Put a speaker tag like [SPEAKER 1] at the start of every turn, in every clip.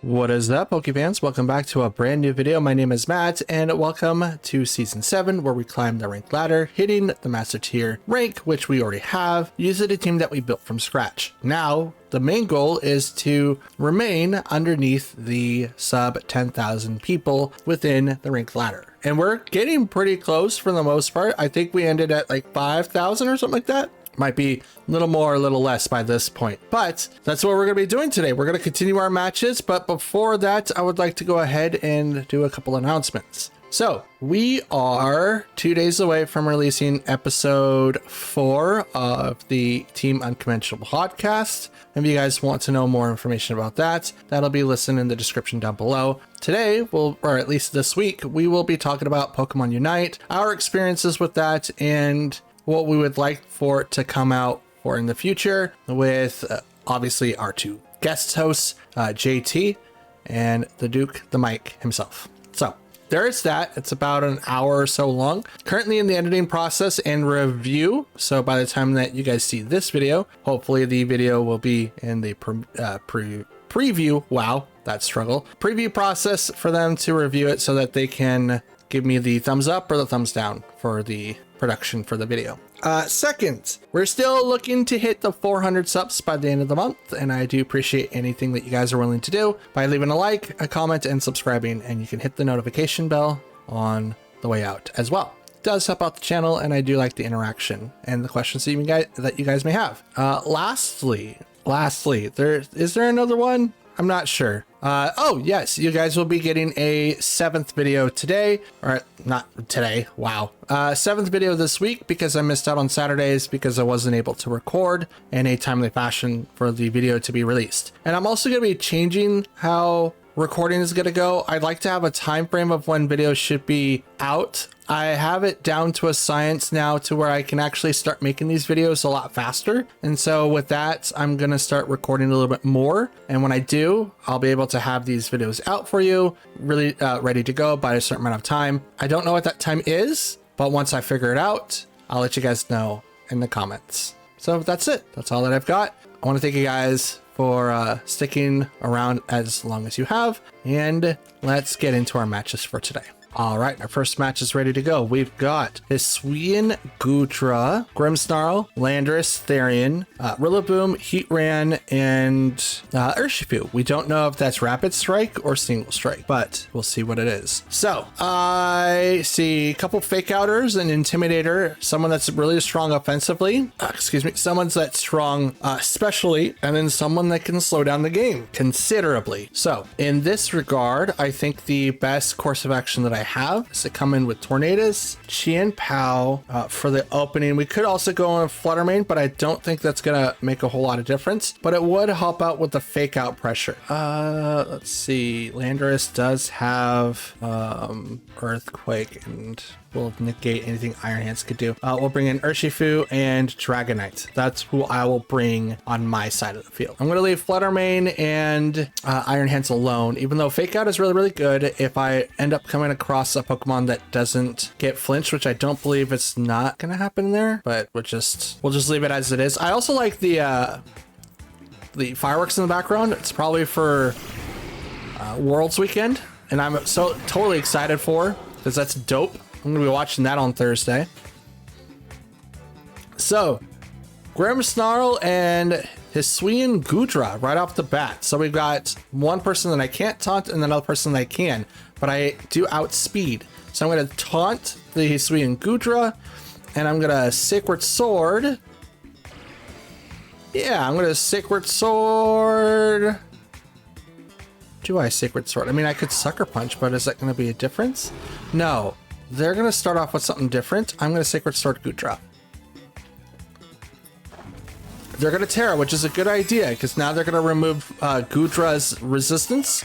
[SPEAKER 1] What is up, Pokefans? Welcome back to a brand new video. My name is Matt, and welcome to Season 7, where we climb the rank ladder, hitting the Master Tier rank, which we already have, using a team that we built from scratch. Now, the main goal is to remain underneath the sub 10,000 people within the rank ladder. And we're getting pretty close for the most part. I think we ended at like 5,000 or something like that. Might be a little more, a little less by this point, but that's what we're going to be doing today. We're going to continue our matches, but before that, I would like to go ahead and do a couple announcements. So we are 2 days away from releasing episode 4 of the Team Unconventional podcast. If you guys want to know more information about that, that'll be listed in the description down below. Today, or at least this week, we will be talking about Pokemon Unite, our experiences with that, and what we would like for it to come out for in the future with obviously our two guest hosts, JT and the Duke, the Mike himself. So there's that. It's about an hour or so long. Currently in the editing process and review. So by the time that you guys see this video, hopefully the video will be in the preview. Wow, that struggle. Preview process for them to review it so that they can give me the thumbs up or the thumbs down for the production for the video. Second, we're still looking to hit the 400 subs by the end of the month, and I do appreciate anything that you guys are willing to do by leaving a like, a comment, and subscribing, and you can hit the notification bell on the way out as well. It does help out the channel, and I do like the interaction and the questions that you guys may have. Lastly, is there another one? I'm not sure. Oh yes, you guys will be getting a 7th video today, or not today. Wow. 7th video this week because I missed out on Saturdays because I wasn't able to record in a timely fashion for the video to be released. And I'm also going to be changing how recording is going to go. I'd like to have a time frame of when videos should be out. I have it down to a science now to where I can actually start making these videos a lot faster. And so with that, I'm going to start recording a little bit more. And when I do, I'll be able to have these videos out for you, really ready to go by a certain amount of time. I don't know what that time is, but once I figure it out, I'll let you guys know in the comments. So that's it. That's all that I've got. I want to thank you guys for sticking around as long as you have, and let's get into our matches for today. All right, our first match is ready to go. We've got Hisuian Goodra, Grimmsnarl, Landorus, Therian, Rillaboom, Heatran, and Urshifu. We don't know if that's Rapid Strike or Single Strike, but we'll see what it is. So I see a couple Fake Outers, an Intimidator, someone that's really strong offensively, someone that's strong specially, and then someone that can slow down the game considerably. So in this regard, I think the best course of action that I have is to come in with Tornadus, Chien-Pao for the opening. We could also go on Fluttermane, but I don't think that's gonna make a whole lot of difference, but it would help out with the fake out pressure. Let's see, Landorus does have Earthquake and will negate anything Iron Hands could do. We'll bring in Urshifu and Dragonite. That's who I will bring on my side of the field. I'm going to leave Fluttermane and Iron Hands alone, even though Fake Out is really, really good. If I end up coming across a Pokemon that doesn't get flinched, which I don't believe it's not going to happen there, but we'll just leave it as it is. I also like the fireworks in the background. It's probably for Worlds weekend, and I'm so totally excited for, because that's dope. I'm gonna be watching that on Thursday. So, Grimmsnarl and Hisuian Goodra right off the bat. So we've got one person that I can't taunt and another person that I can, but I do outspeed. So I'm gonna taunt the Hisuian Goodra, and I'm gonna Sacred Sword. Yeah, I'm gonna Sacred Sword. Do I Sacred Sword? I mean, I could Sucker Punch, but is that gonna be a difference? No. They're going to start off with something different. I'm going to Sacred Sword Goodra. They're going to Terra, which is a good idea, because now they're going to remove Goodra's resistance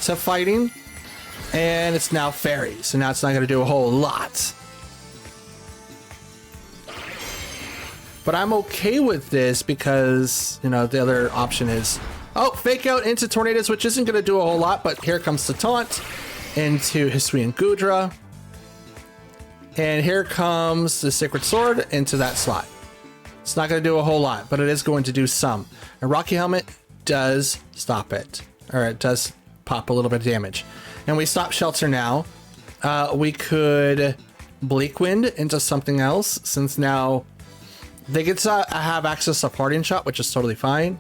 [SPEAKER 1] to fighting, and it's now Fairy, so now it's not going to do a whole lot. But I'm okay with this because, you know, the other option is, oh, Fake Out into Tornadus, which isn't going to do a whole lot, but here comes the taunt into Hisuian Goodra. And here comes the Sacred Sword into that slot. It's not going to do a whole lot, but it is going to do some. And Rocky Helmet does stop it. or it does pop a little bit of damage. And we stop Shelter now. We could Bleak Wind into something else, since now they get to have access to Parting Shot, which is totally fine.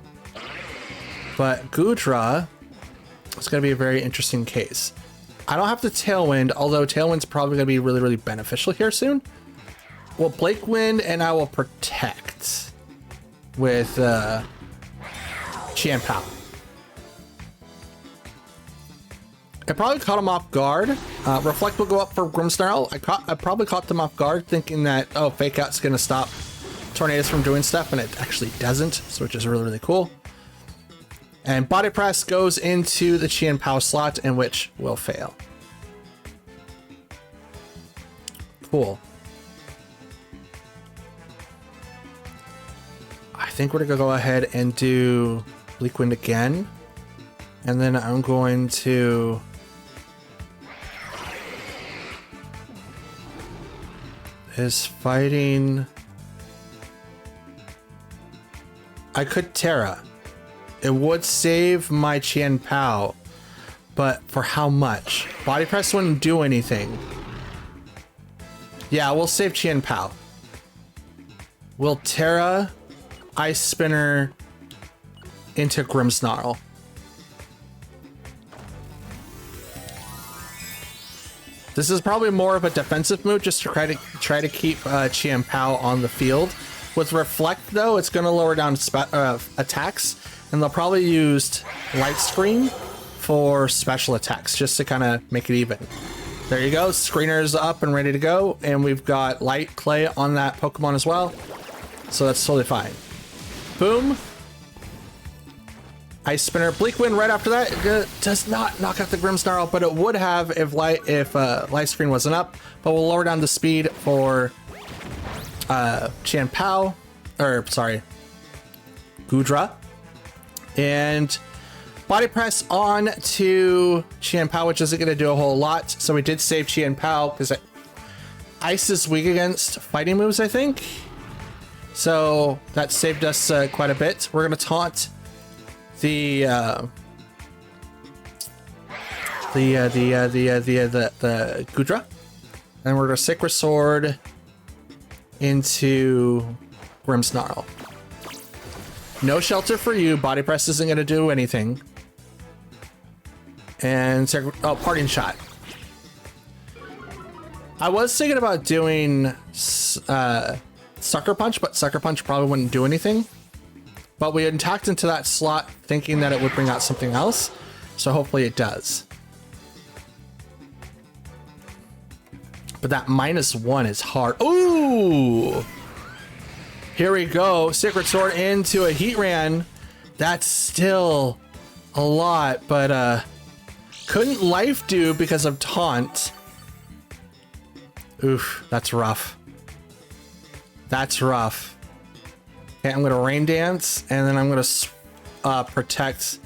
[SPEAKER 1] But Goodra is going to be a very interesting case. I don't have the Tailwind, although Tailwind's probably going to be really, really beneficial here soon. Well, Bleak Wind, and I will Protect with Chien-Pao. I probably caught him off guard. Reflect will go up for Grimmsnarl. I probably caught them off guard thinking that, oh, Fake Out's going to stop Tornadus from doing stuff, and it actually doesn't, so which is really, really cool. And Body Press goes into the Chien-Pao slot, in which will fail. Cool. I think we're going to go ahead and do Bleak Wind again. And then I'm going to... Is fighting... I could Terra. It would save my Chien-Pao, but for how much? Body Press wouldn't do anything. Yeah, we'll save Chien-Pao. We'll Terra, Ice Spinner into Grimmsnarl. This is probably more of a defensive move, just to try to keep Chien-Pao on the field. With Reflect, though, it's going to lower down attacks, and they'll probably use Light Screen for special attacks, just to kind of make it even. There you go, Screener's up and ready to go, and we've got Light Clay on that Pokemon as well, so that's totally fine. Boom. Ice Spinner, Bleak Wind right after that. It does not knock out the Grimmsnarl, but it would have if Light Screen wasn't up. But we'll lower down the speed for Chien-Pao, or sorry, Goodra, and Body Press on to Chien-Pao, which isn't going to do a whole lot. So we did save Chien-Pao because Ice is weak against fighting moves, I think. So that saved us quite a bit. We're going to taunt the Goodra, and we're gonna Sacred Sword into Grimmsnarl. No Shelter for you. Body Press isn't gonna do anything. And Parting Shot. I was thinking about doing Sucker Punch, but Sucker Punch probably wouldn't do anything. But we attacked into that slot thinking that it would bring out something else. So hopefully it does. But that -1 is hard. Ooh! Here we go. Sacred Sword into a Heatran. That's still a lot, but couldn't Life do because of Taunt. Oof, that's rough. That's rough. Okay, I'm gonna Rain Dance, and then I'm gonna Protect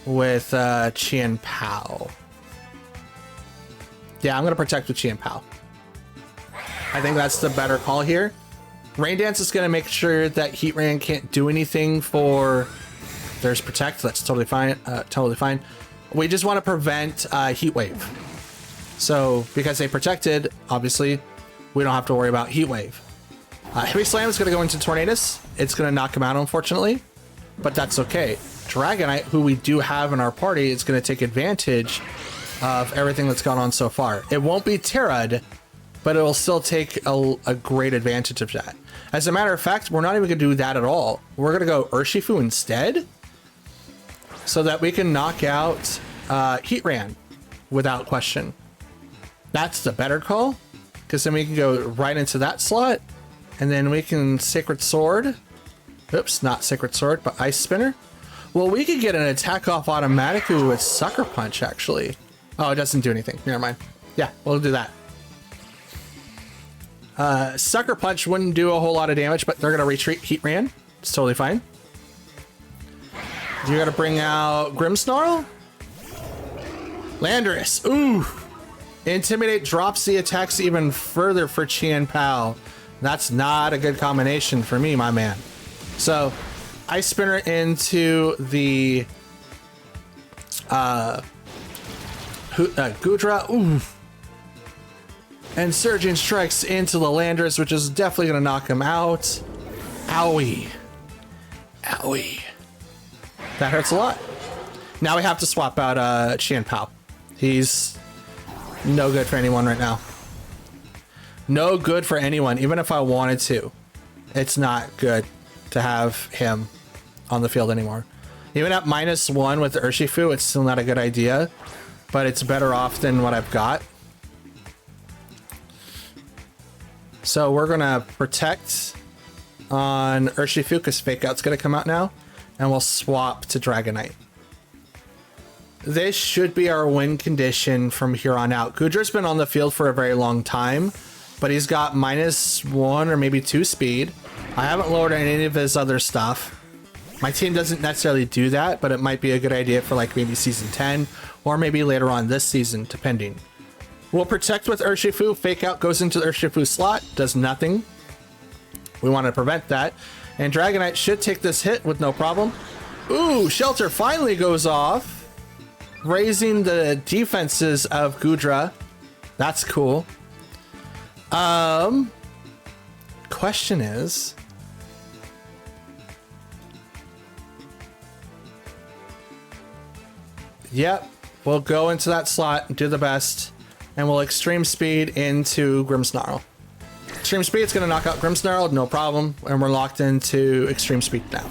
[SPEAKER 1] with Chien-Pao. Yeah, I'm gonna Protect with Chien-Pao. I think that's the better call here. Rain Dance is gonna make sure that Heatran can't do anything for... There's Protect, that's totally fine. Totally fine. We just want to prevent Heat Wave. So, because they protected, obviously, we don't have to worry about Heat Wave. Heavy Slam is going to go into Tornadus. It's going to knock him out, unfortunately, but that's okay. Dragonite, who we do have in our party, is going to take advantage of everything that's gone on so far. It won't be Terra'd, but it will still take a great advantage of that. As a matter of fact, we're not even going to do that at all. We're going to go Urshifu instead, so that we can knock out Heatran without question. That's the better call, because then we can go right into that slot. And then we can Sacred Sword. Oops, not Sacred Sword, but Ice Spinner. Well, we could get an attack off automatically with Sucker Punch, actually. Oh, it doesn't do anything. Never mind. Yeah, we'll do that. Sucker Punch wouldn't do a whole lot of damage, but they're going to retreat Heatran. It's totally fine. You're going to bring out Grimmsnarl? Landorus. Ooh. Intimidate drops the attacks even further for Chien-Pao. That's not a good combination for me, my man. So, Ice Spinner into the Goodra, ooh. And Surging Strikes into the Landers, which is definitely going to knock him out. Owie. Owie. That hurts a lot. Now we have to swap out Qianpao. He's no good for anyone right now. No good for anyone, even if I wanted to. It's not good to have him on the field anymore. Even at -1 with Urshifu, it's still not a good idea, but it's better off than what I've got. So we're gonna protect on Urshifu because Fake Out's gonna come out now, and we'll swap to Dragonite. This should be our win condition from here on out. Goodra's been on the field for a very long time, but he's got -1 or maybe 2 speed. I haven't lowered any of his other stuff. My team doesn't necessarily do that, but it might be a good idea for like maybe season 10 or maybe later on this season, depending. We'll protect with Urshifu. Fake Out goes into the Urshifu slot, does nothing. We want to prevent that. And Dragonite should take this hit with no problem. Ooh, Shelter finally goes off, raising the defenses of Goodra. That's cool. Question is, yep, we'll go into that slot and do the best, and we'll Extreme Speed into Grimmsnarl. Extreme Speed is going to knock out Grimmsnarl, no problem, and we're locked into Extreme Speed now.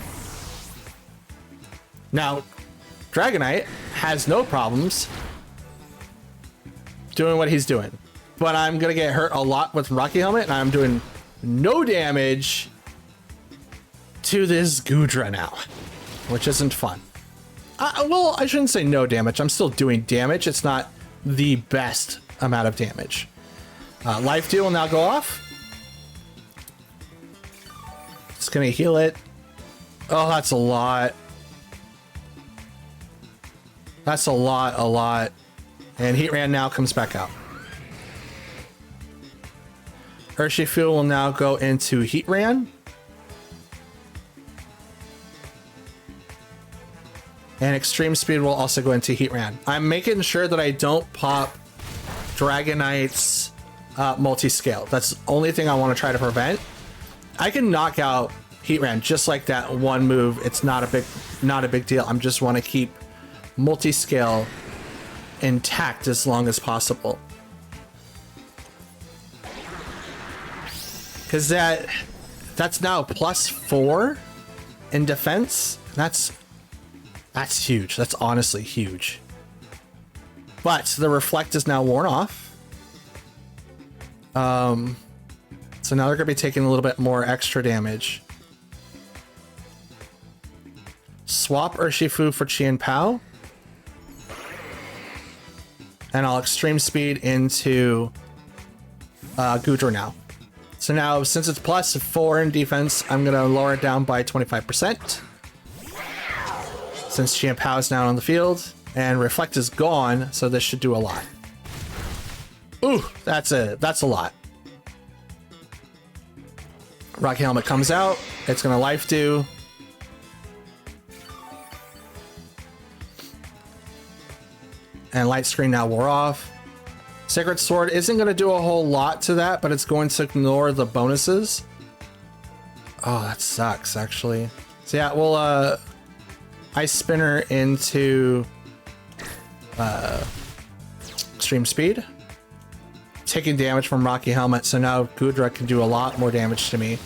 [SPEAKER 1] Now, Dragonite has no problems doing what he's doing, but I'm going to get hurt a lot with Rocky Helmet, and I'm doing no damage to this Goodra now, which isn't fun. Well, I shouldn't say no damage. I'm still doing damage. It's not the best amount of damage. Life Deal will now go off. It's going to heal it. Oh, that's a lot. That's a lot. And Heatran now comes back out. Urshifu will now go into Heatran. And Extreme Speed will also go into Heatran. I'm making sure that I don't pop Dragonite's multi-scale. That's the only thing I want to try to prevent. I can knock out Heatran just like that one move. It's not a big deal. I just want to keep multi-scale intact as long as possible. Because that's now +4 in defense. That's huge. That's honestly huge. But the Reflect is now worn off. So now they're going to be taking a little bit more extra damage. Swap Urshifu for Qianpao. And I'll Extreme Speed into Goodra now. So now, since it's +4 in defense, I'm going to lower it down by 25%. Since Qianpao is now on the field, and Reflect is gone, so this should do a lot. Ooh, that's a lot. Rocky Helmet comes out. It's going to Life Dew. And Light Screen now wore off. Sacred Sword isn't going to do a whole lot to that, but it's going to ignore the bonuses. Oh, that sucks, actually. So yeah, we'll Ice Spinner into Extreme Speed. Taking damage from Rocky Helmet, so now Goodra can do a lot more damage to me.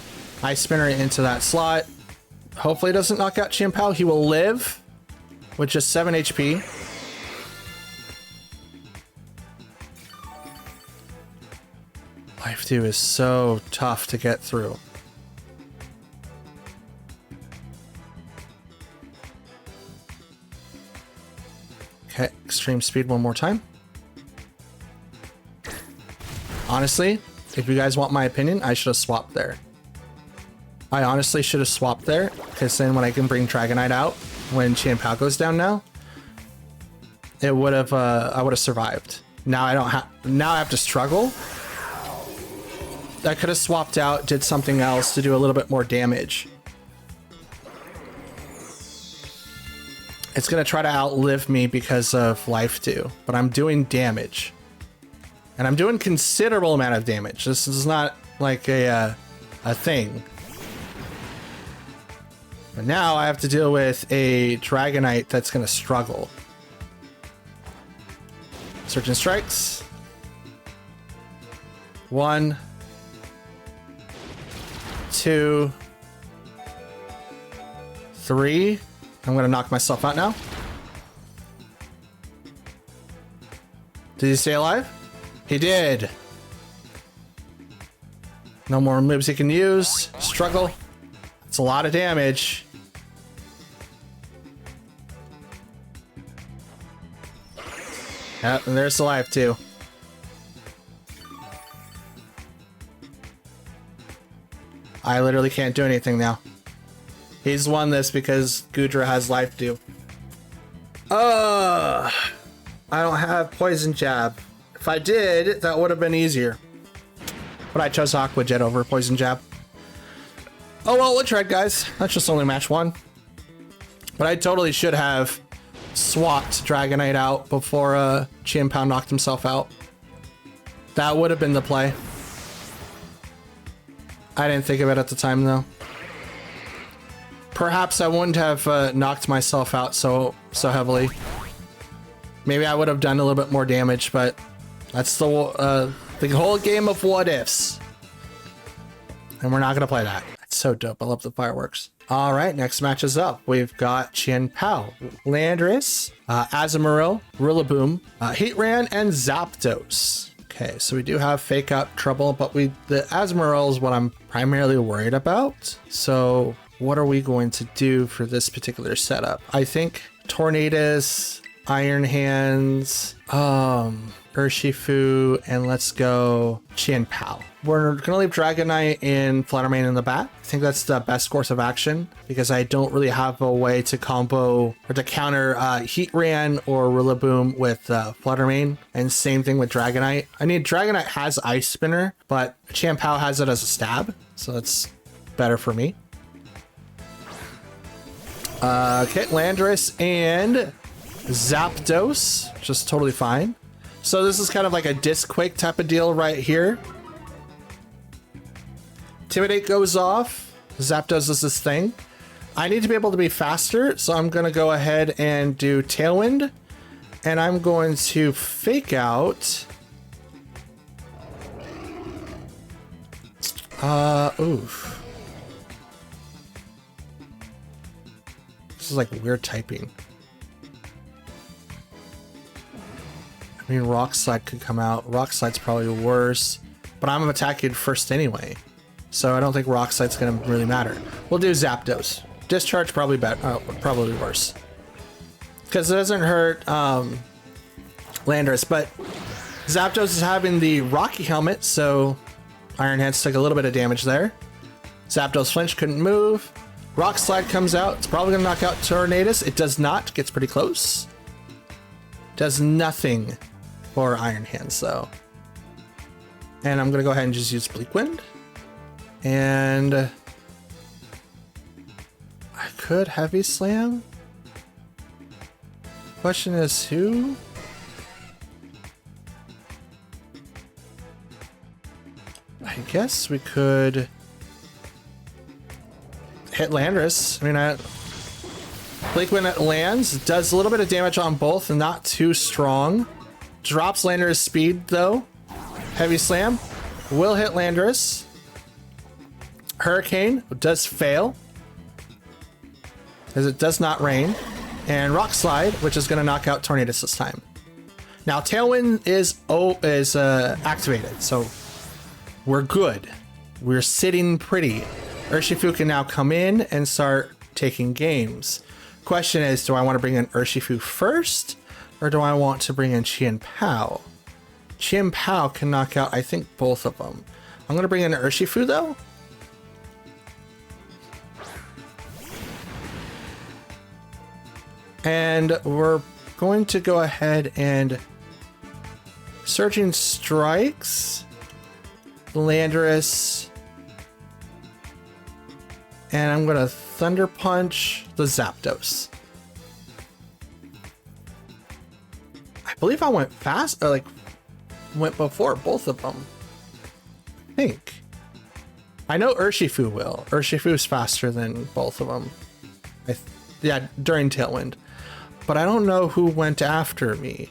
[SPEAKER 1] Ice Spinner into that slot. Hopefully it doesn't knock out Qianpao. He will live with just 7 HP. Life Dew is so tough to get through. Okay, Extreme Speed one more time. Honestly, if you guys want my opinion, I should have swapped there. I honestly should have swapped there, because then when I can bring Dragonite out, when Qianpao goes down now, it would have, I would have survived. Now I don't have, now I have to struggle. I could have swapped out, did something else to do a little bit more damage. It's going to try to outlive me because of life dew, but I'm doing damage. And I'm doing considerable amount of damage. This is not like a thing. But now I have to deal with a Dragonite that's going to struggle. Surgeon strikes. 1, 2, 3. I'm going to knock myself out now. Did he stay alive? He did. No more moves he can use. Struggle. It's a lot of damage. Yep, and there's the life too. I literally can't do anything now. He's won this because Goodra has life dew. I don't have poison jab. If I did, that would have been easier. But I chose Aqua Jet over poison jab. Oh well, we'll try, guys. That's just only match 1. But I totally should have swapped Dragonite out before Chien-Pao knocked himself out. That would have been the play. I didn't think of it at the time though. Perhaps I wouldn't have knocked myself out so heavily. Maybe I would have done a little bit more damage, but that's the whole game of what ifs. And we're not gonna play that. It's so dope. I love the fireworks. All right, next match is up. We've got Chien-Pao, Landorus, Azumarill, Rillaboom, Heatran, and Zapdos. Okay, so we do have Fake Out trouble, but the Azumarill is what I'm primarily worried about. So what are we going to do for this particular setup? I think Tornadus, Iron Hands, Urshifu, and let's go Chien-Pao. We're gonna leave Dragonite and Fluttermane in the back. I think that's the best course of action because I don't really have a way to combo or to counter Heatran or Rillaboom with Fluttermane, and same thing with Dragonite. I mean, Dragonite has Ice Spinner, but Chien-Pao has it as a stab, so that's better for me. Okay, Landorus and Zapdos, just totally fine. So this is kind of like a Disc Quake type of deal right here. Intimidate goes off. Zapdos does this thing. I need to be able to be faster, so I'm going to go ahead and do Tailwind. And I'm going to Fake Out. Oof. This is like weird typing. I mean, Rock Slide could come out. Rock Slide's probably worse, but I'm attacking first anyway, so I don't think Rock Slide's gonna really matter. We'll do Zapdos. Discharge probably better, probably worse, because it doesn't hurt Landorus, but Zapdos is having the Rocky Helmet, so Iron Hands took a little bit of damage there. Zapdos flinch, couldn't move. Rock Slide comes out. It's probably gonna knock out Tornadus. It does not. Gets pretty close. Does nothing for Iron Hands though. And I'm gonna go ahead and just use Bleak Wind. And I could Heavy Slam. Question is who? I guess we could hit Landorus. I mean, Bleak Wind lands, does a little bit of damage on both, and not too strong. Drops Landorus speed though. Heavy Slam will hit Landorus. Hurricane does fail, as it does not rain. And Rock Slide, which is going to knock out Tornadus this time. Now Tailwind is activated, so we're good. We're sitting pretty. Urshifu can now come in and start taking games. Question is, do I want to bring in Urshifu first, or do I want to bring in Chien-Pao? Chien-Pao can knock out, I think, both of them. I'm going to bring in Urshifu though. And we're going to go ahead and Surging Strikes, Landorus, and I'm going to Thunder Punch the Zapdos. believe I went fast, or like went before both of them. I think. I know Urshifu will. Urshifu's faster than both of them. Yeah, during Tailwind. But I don't know who went after me.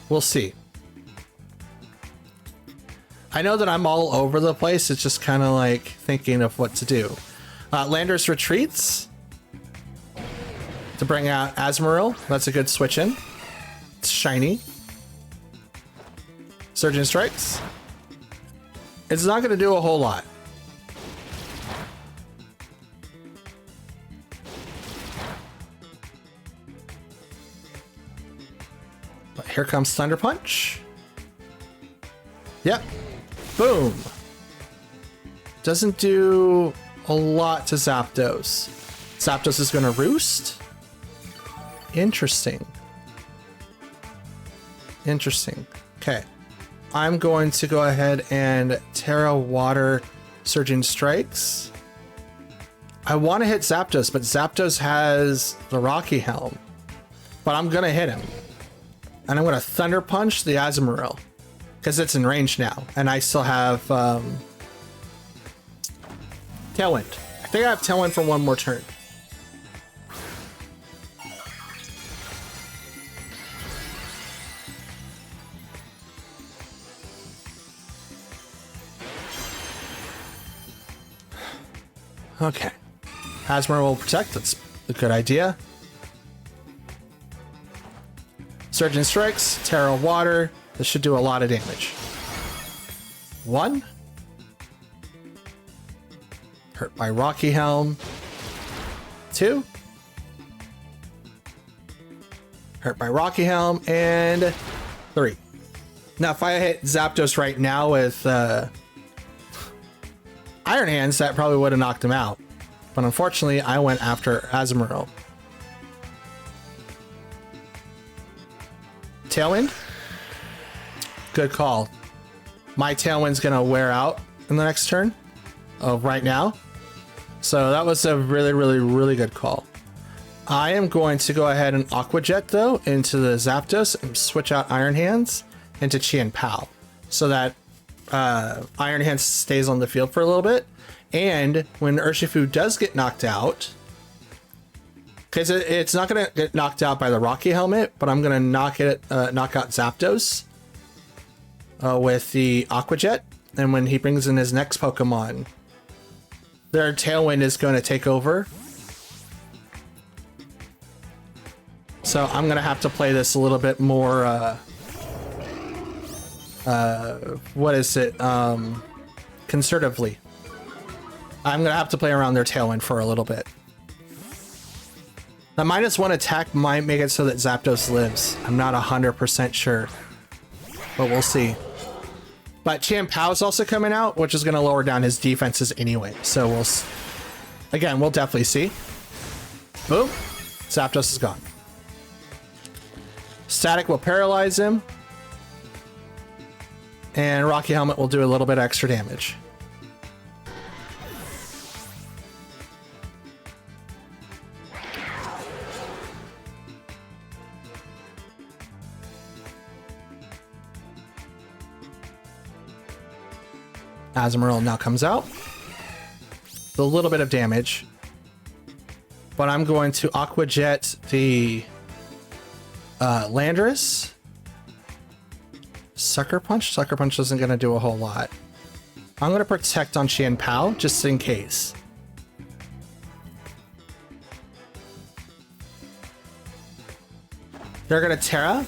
[SPEAKER 1] We'll see. I know that I'm all over the place. It's just kind of like thinking of what to do. Landorus retreats to bring out Azumarill. That's a good switch in. It's shiny. Surgeon strikes. It's not going to do a whole lot. But here comes Thunder Punch. Yep. Boom. Doesn't do a lot to Zapdos. Zapdos is going to roost. Interesting. Interesting. Okay. I'm going to go ahead and Terra Water Surging Strikes. I want to hit Zapdos, but Zapdos has the Rocky Helm. But I'm going to hit him. And I'm going to Thunder Punch the Azumarill. Because it's in range now. And I still have Tailwind. I think I have Tailwind for one more turn. Okay. Azumarill will protect. That's a good idea. Surgeon Strikes, Terra Water. This should do a lot of damage. 1. Hurt by Rocky Helm. 2. Hurt by Rocky Helm. And 3. Now, if I hit Zapdos right now with Iron Hands, that probably would have knocked him out. But unfortunately, I went after Azumarill. Tailwind? Good call. My Tailwind's gonna wear out in the next turn of right now. So that was a really, really, really good call. I am going to go ahead and Aqua Jet though into the Zapdos and switch out Iron Hands into Chien Pao so that Iron Hands stays on the field for a little bit. And when Urshifu does get knocked out, because it's not going to get knocked out by the Rocky Helmet, but I'm going to knock out Zapdos with the Aqua Jet. And when he brings in his next Pokemon, their Tailwind is going to take over. So I'm going to have to play this a little bit more, what is it? Conservatively. I'm going to have to play around their Tailwind for a little bit. The -1 attack might make it so that Zapdos lives. I'm not 100% sure, but we'll see. But Chien Pao is also coming out, which is going to lower down his defenses anyway. So we'll definitely see. Boom. Zapdos is gone. Static will paralyze him. And Rocky Helmet will do a little bit extra damage. Azumarill now comes out. A little bit of damage. But I'm going to Aqua Jet the Landorus. Sucker Punch? Sucker Punch isn't going to do a whole lot. I'm going to protect on Chien Pao just in case. They're going to Terra.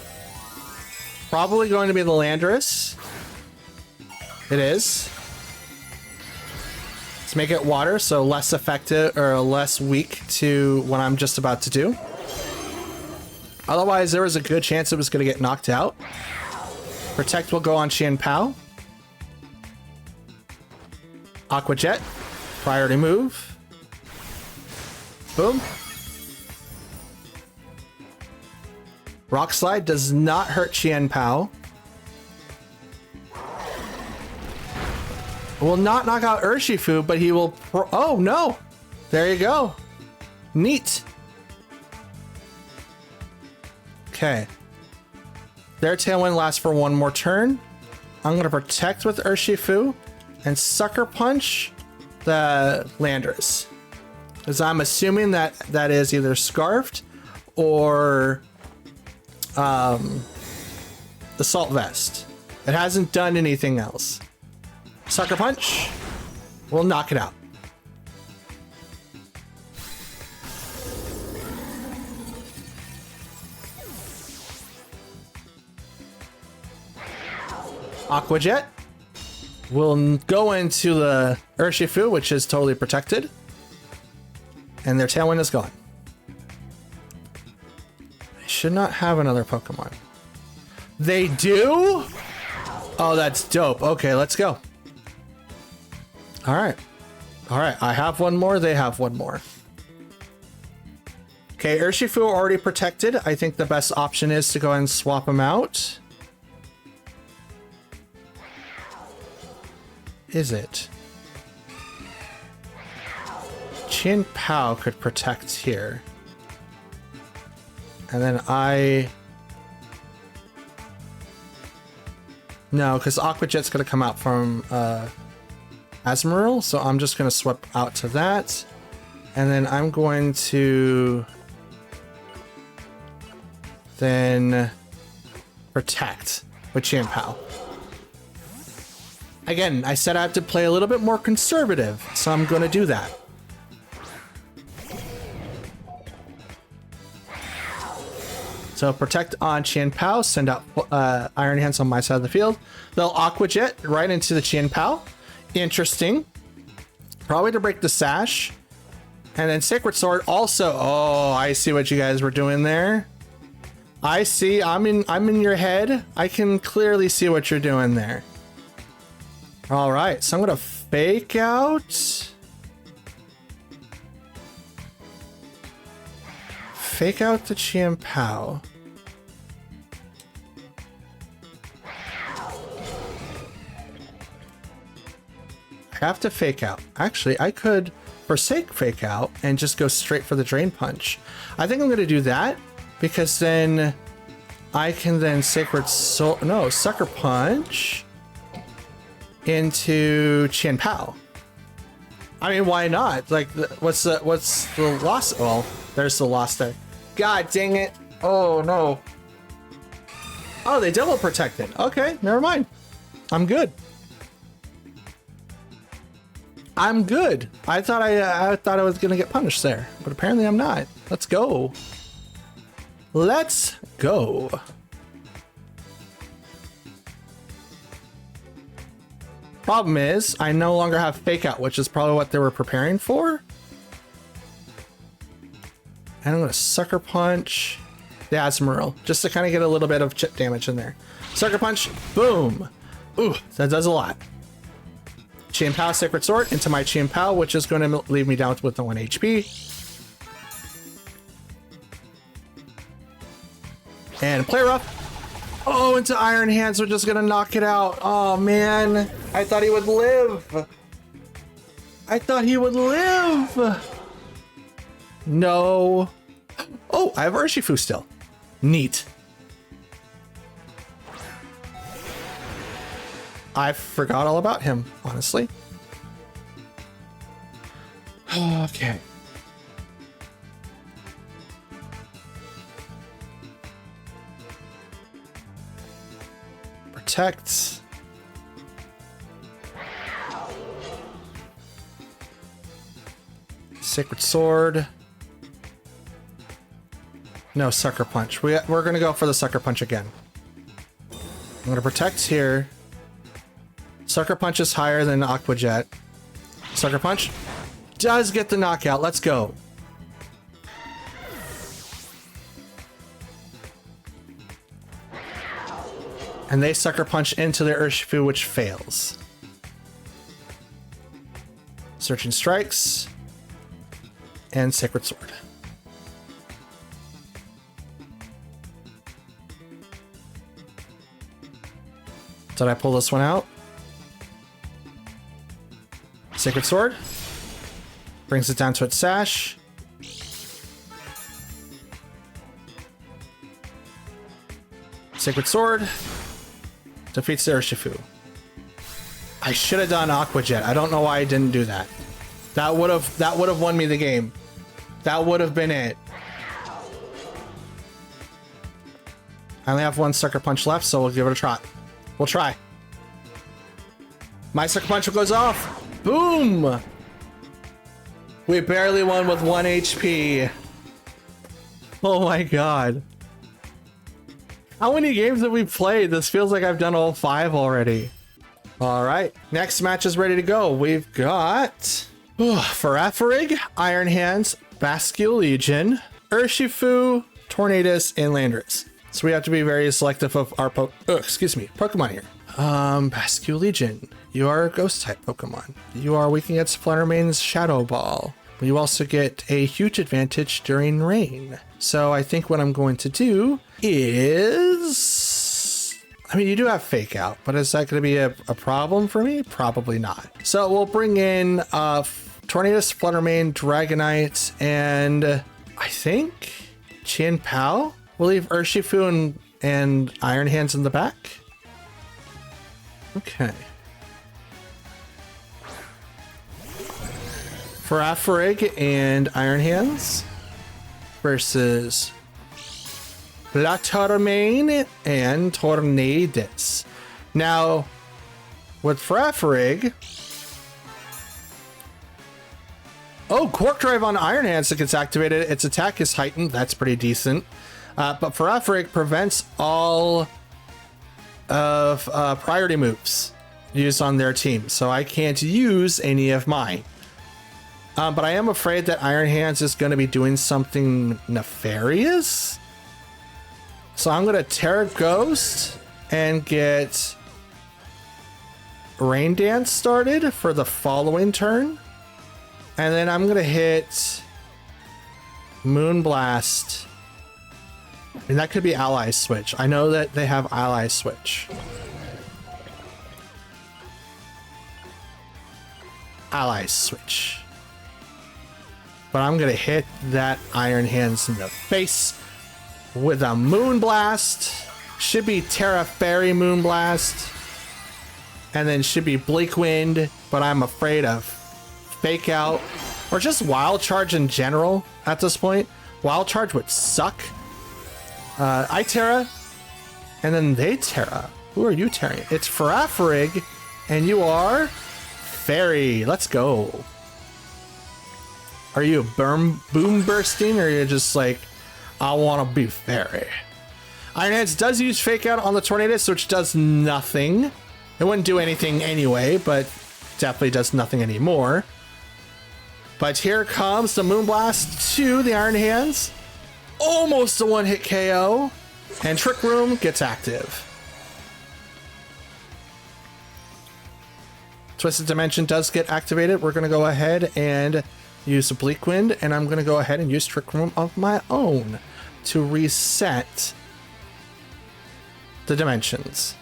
[SPEAKER 1] Probably going to be the Landorus. It is. Let's make it water, so less effective or less weak to what I'm just about to do. Otherwise, there was a good chance it was going to get knocked out. Protect will go on Chien Pao. Aqua Jet. Priority move. Boom. Rock Slide does not hurt Chien Pao. Will not knock out Urshifu, but he will... Oh, no. There you go. Neat. Okay. Their Tailwind lasts for one more turn. I'm going to protect with Urshifu and Sucker Punch the Landorus. Because I'm assuming that that is either Scarfed or Assault Vest. It hasn't done anything else. Sucker Punch will knock it out. Aqua Jet will go into the Urshifu, which is totally protected. And their Tailwind is gone. They should not have another Pokemon. They do? Oh, that's dope. Okay, let's go. All right. All right, I have one more. They have one more. Okay, Urshifu already protected. I think the best option is to go ahead and swap them out. Is it? Chin Pao could protect here. And then no, because Aqua Jet's going to come out from Azumarill, so I'm just going to swap out to that. And then I'm going to then protect with Chin Pao. Again, I said I have to play a little bit more conservative, so I'm going to do that. So protect on Chin Pao, send out Iron Hands on my side of the field. They'll Aqua Jet right into the Chin Pao. Interesting. Probably to break the Sash. And then Sacred Sword also. Oh, I see what you guys were doing there. I see. I'm in your head. I can clearly see what you're doing there. All right, so I'm going to fake out. Fake out the Chin Pao. I have to fake out. Actually, I could forsake fake out and just go straight for the Drain Punch. I think I'm going to do that because then I can then Sucker Punch into Chin Pao. I mean, why not? Like, what's the loss? Well, there's the loss there. God dang it. Oh, no. Oh, they double protected. Okay, never mind. I'm good. I'm good. I thought I was going to get punished there, but apparently I'm not. Let's go. Let's go. Problem is, I no longer have Fake Out, which is probably what they were preparing for. And I'm going to Sucker Punch the Azumarill, just to kind of get a little bit of chip damage in there. Sucker Punch, boom. Ooh, that does a lot. Chin Pao, Sacred Sword into my Chin Pao, which is going to leave me down with 1 HP. And Play Rough. Oh, into Iron Hands, we're just gonna knock it out. Oh man, I thought he would live. I thought he would live. No. Oh, I have Urshifu still. Neat. I forgot all about him, honestly. Okay. Protect. Sacred Sword. No, Sucker Punch. We're going to go for the Sucker Punch again. I'm going to protect here. Sucker Punch is higher than Aqua Jet. Sucker Punch does get the knockout. Let's go. And they Sucker Punch into their Urshifu, which fails. Searching Strikes. And Sacred Sword. Did I pull this one out? Sacred Sword. Brings it down to its Sash. Sacred Sword defeats the Urshifu. I should have done Aqua Jet. I don't know why I didn't do that. That would have won me the game. That would have been it. I only have one Sucker Punch left, so we'll give it a try. We'll try. My Sucker Punch goes off. Boom! We barely won with 1 HP. Oh my god. How many games have we played? This feels like I've done all 5 already. Alright, next match is ready to go. We've got Farafrig, Iron Hands, Bascule Legion, Urshifu, Tornadus, and Landorus. So we have to be very selective of our Pokemon here. Bascule Legion. You are a ghost type Pokemon. You are weak against Fluttermane's Shadow Ball. But you also get a huge advantage during rain. So I think what I'm going to do is... I mean, you do have Fake Out, but is that going to be a problem for me? Probably not. So we'll bring in Tornadus, Fluttermane, Dragonite, and I think Chien Pao. We'll leave Urshifu and Iron Hands in the back. Okay. Farafrig and Iron Hands versus Fluttermane and Tornadus. Now, with Farafrig... Oh, Quark Drive on Iron Hands that gets activated. Its attack is heightened. That's pretty decent. But Farafrig prevents all of priority moves used on their team. So I can't use any of mine. But I am afraid that Iron Hands is going to be doing something nefarious. So I'm going to Terra Ghost and get Rain Dance started for the following turn. And then I'm going to hit Moonblast. And that could be Ally Switch. I know that they have Ally Switch. Ally Switch. But I'm going to hit that Iron Hands in the face with a Moonblast. Should be Terra Fairy Moonblast. And then should be Bleak Wind, but I'm afraid of Fake Out. Or just Wild Charge in general at this point. Wild Charge would suck. I Terra. And then they Terra. Who are you Terra? It's Farafrig. And you are Fairy. Let's go. Are you boom bursting, or are you just like, I want to be Fairy? Iron Hands does use Fake Out on the Tornadus, which does nothing. It wouldn't do anything anyway, but definitely does nothing anymore. But here comes the Moonblast to the Iron Hands. Almost a one-hit KO. And Trick Room gets active. Twisted Dimension does get activated. We're going to go ahead and use a Bleak Wind, and I'm going to go ahead and use Trick Room of my own to reset the dimensions.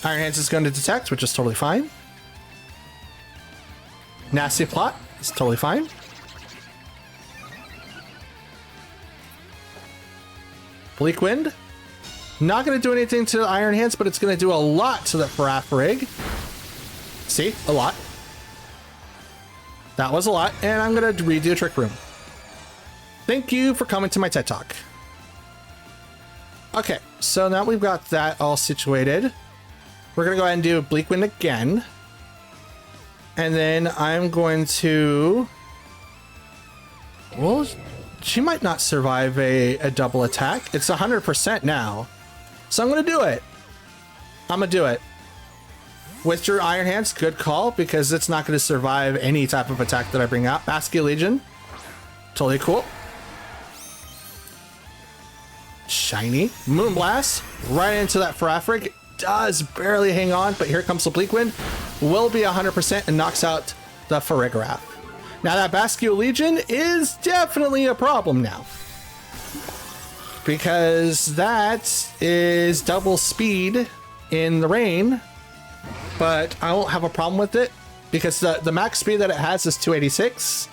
[SPEAKER 1] Iron Hands is going to detect, which is totally fine. Nasty Plot is totally fine. Bleak Wind. Not going to do anything to the Iron Hands, but it's going to do a lot to the Farafrig. See? A lot. That was a lot, and I'm going to redo Trick Room. Thank you for coming to my TED Talk. Okay, so now we've got that all situated. We're going to go ahead and do Bleak Wind again. And then I'm going to... Well, she might not survive a double attack. It's 100% now. So I'm going to do it. I'm going to do it. With your Iron Hands, good call, because it's not going to survive any type of attack that I bring out. Bascule Legion. Totally cool. Shiny. Moonblast. Right into that Farafrig. Does barely hang on, but here comes the Bleak Wind. Will be 100% and knocks out the Farigiraf. Now that Bascule Legion is definitely a problem now. Because that is double speed in the rain. But I won't have a problem with it because the max speed that it has is 286.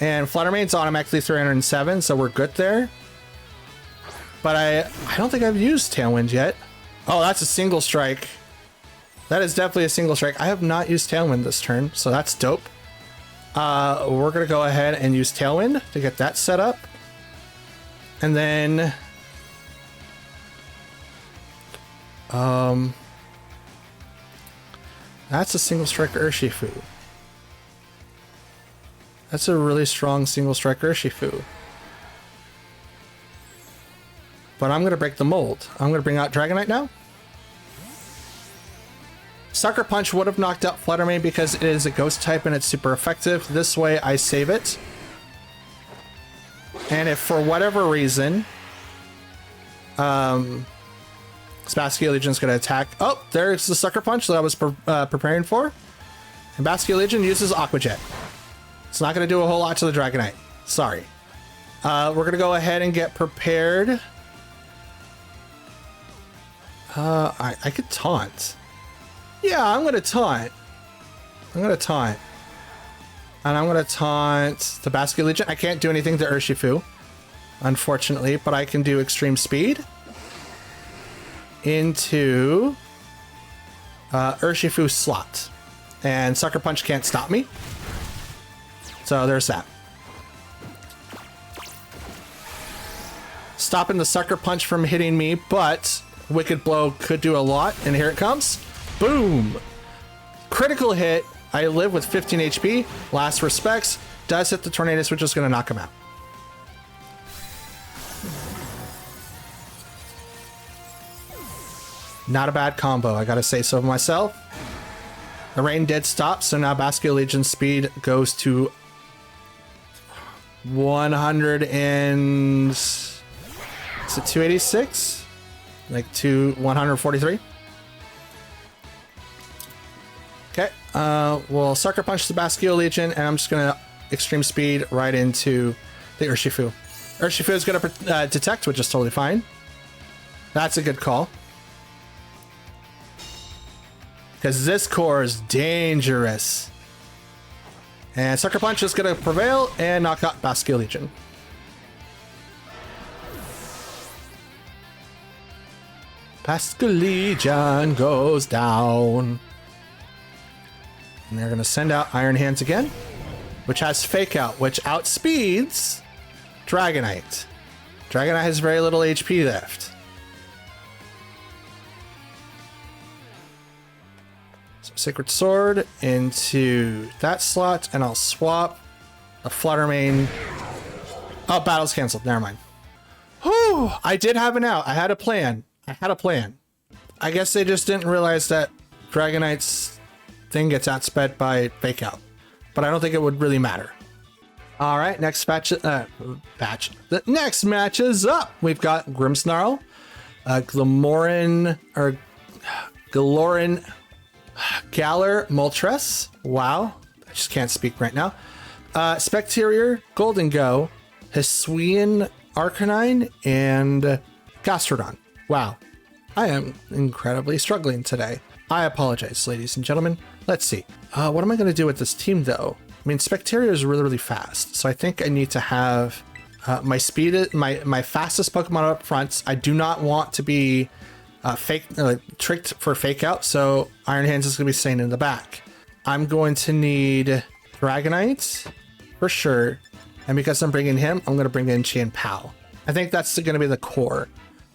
[SPEAKER 1] And Fluttermane's automatically 307, so we're good there. But I don't think I've used Tailwind yet. Oh, that's a single strike. That is definitely a single strike. I have not used Tailwind this turn, so that's dope. We're going to go ahead and use Tailwind to get that set up. And then... that's a single strike Urshifu. That's a really strong single strike Urshifu. But I'm going to break the mold. I'm going to bring out Dragonite now. Sucker Punch would have knocked out Flutter Mane because it is a ghost type and it's super effective. This way I save it. And if for whatever reason, Bascullegion is going to attack. Oh, there's the Sucker Punch that I was preparing for. And Bascullegion uses Aqua Jet. It's not going to do a whole lot to the Dragonite. Sorry. We're going to go ahead and get prepared. I could taunt. Yeah, I'm going to taunt. I'm going to taunt. And I'm going to taunt the Bascullegion. I can't do anything to Urshifu, unfortunately, but I can do Extreme Speed into Urshifu's slot. And Sucker Punch can't stop me. So there's that. Stopping the Sucker Punch from hitting me, but Wicked Blow could do a lot. And here it comes. Boom! Critical hit. I live with 15 HP. Last respects. Does hit the Tornadus, which is going to knock him out. Not a bad combo, I gotta say so myself. The rain did stop, so now Bascullegion's speed goes to 100 and... is it 286? Like 143? Okay, we'll Sucker Punch the Bascullegion, and I'm just gonna Extreme Speed right into the Urshifu. Urshifu is gonna detect, which is totally fine. That's a good call. Because this core is dangerous. And Sucker Punch is going to prevail and knock out Bascullegion. Bascullegion goes down. And they're going to send out Iron Hands again, which has Fake Out, which outspeeds Dragonite. Dragonite has very little HP left. Sacred Sword into that slot, and I'll swap a Flutter Mane. Oh, battle's canceled. Never mind. Whew, I did have an out. I had a plan. I guess they just didn't realize that Dragonite's thing gets outsped by Fake Out. But I don't think it would really matter. All right, next batch. The next match is up. We've got Grimmsnarl, Glamorin, or Galoran. Galar Moltres. Wow. I just can't speak right now. Specterior, Golden Go, Hisuian Arcanine, and Gastrodon. Wow. I am incredibly struggling today. I apologize, ladies and gentlemen. Let's see. What am I going to do with this team, though? I mean, Specterior is really, really fast. So I think I need to have my speed, my fastest Pokemon up front. I do not want to be tricked for Fake Out, so Iron Hands is going to be staying in the back. I'm going to need Dragonite for sure, and because I'm bringing him, I'm going to bring in Chien-Pao. I think that's going to be the core.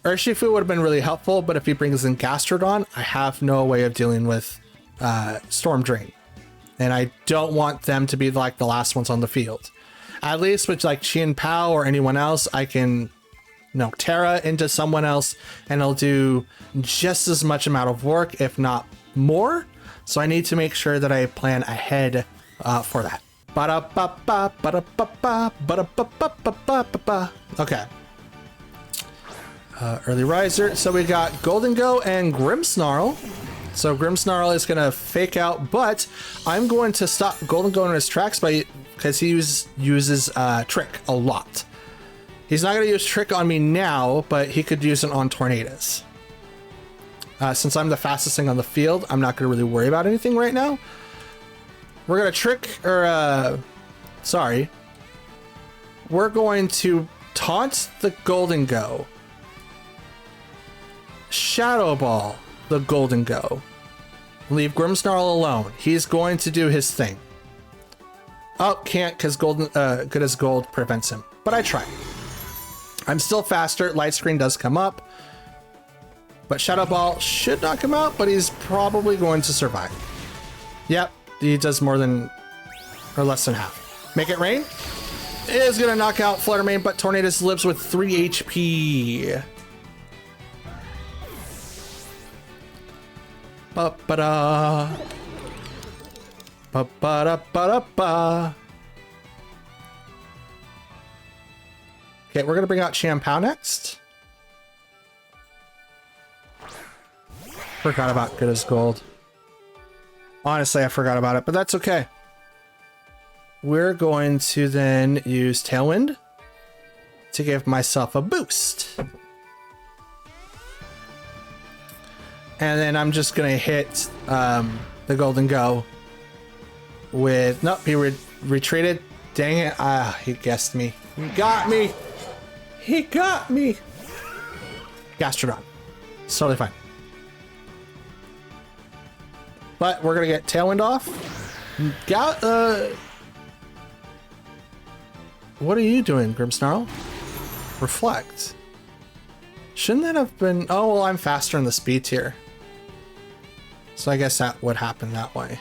[SPEAKER 1] Urshifu would have been really helpful, but if he brings in Gastrodon, I have no way of dealing with Storm Drain, and I don't want them to be like the last ones on the field. At least with like Chien-Pao or anyone else, I can Terra into someone else, and it'll do just as much amount of work, if not more. So I need to make sure that I plan ahead for that. Okay. Early Riser. So we got Golden Go and Grimmsnarl. So Grimmsnarl is going to Fake Out, but I'm going to stop Golden Go in his tracks because he uses Trick a lot. He's not going to use Trick on me now, but he could use it on Tornadus. Since I'm the fastest thing on the field, I'm not going to really worry about anything right now. We're going to Trick, we're going to taunt the Golden Go Shadow Ball the Golden Go. Leave Grimmsnarl alone. He's going to do his thing. Oh, can't because good as gold prevents him. But I try. I'm still faster. Light screen does come up. But Shadow Ball should knock him out, but he's probably going to survive. Yep, he does more than, or less than half. Make it rain. It is going to knock out Fluttermane, but Tornadus lives with 3 HP. Ba-ba-da. Ba-ba-da-ba-da-ba. Okay, we're going to bring out Champao next. Forgot about good as gold. Honestly, I forgot about it, but that's okay. We're going to then use Tailwind to give myself a boost. And then I'm just going to hit the Golden Go with... Nope, he retreated. Dang it. Ah, he guessed me. He got me. He got me. Gastrodon. It's totally fine. But we're going to get Tailwind off. What are you doing, Grimmsnarl? Reflect. Shouldn't that have been... Oh, well, I'm faster in the speed tier. So I guess that would happen that way.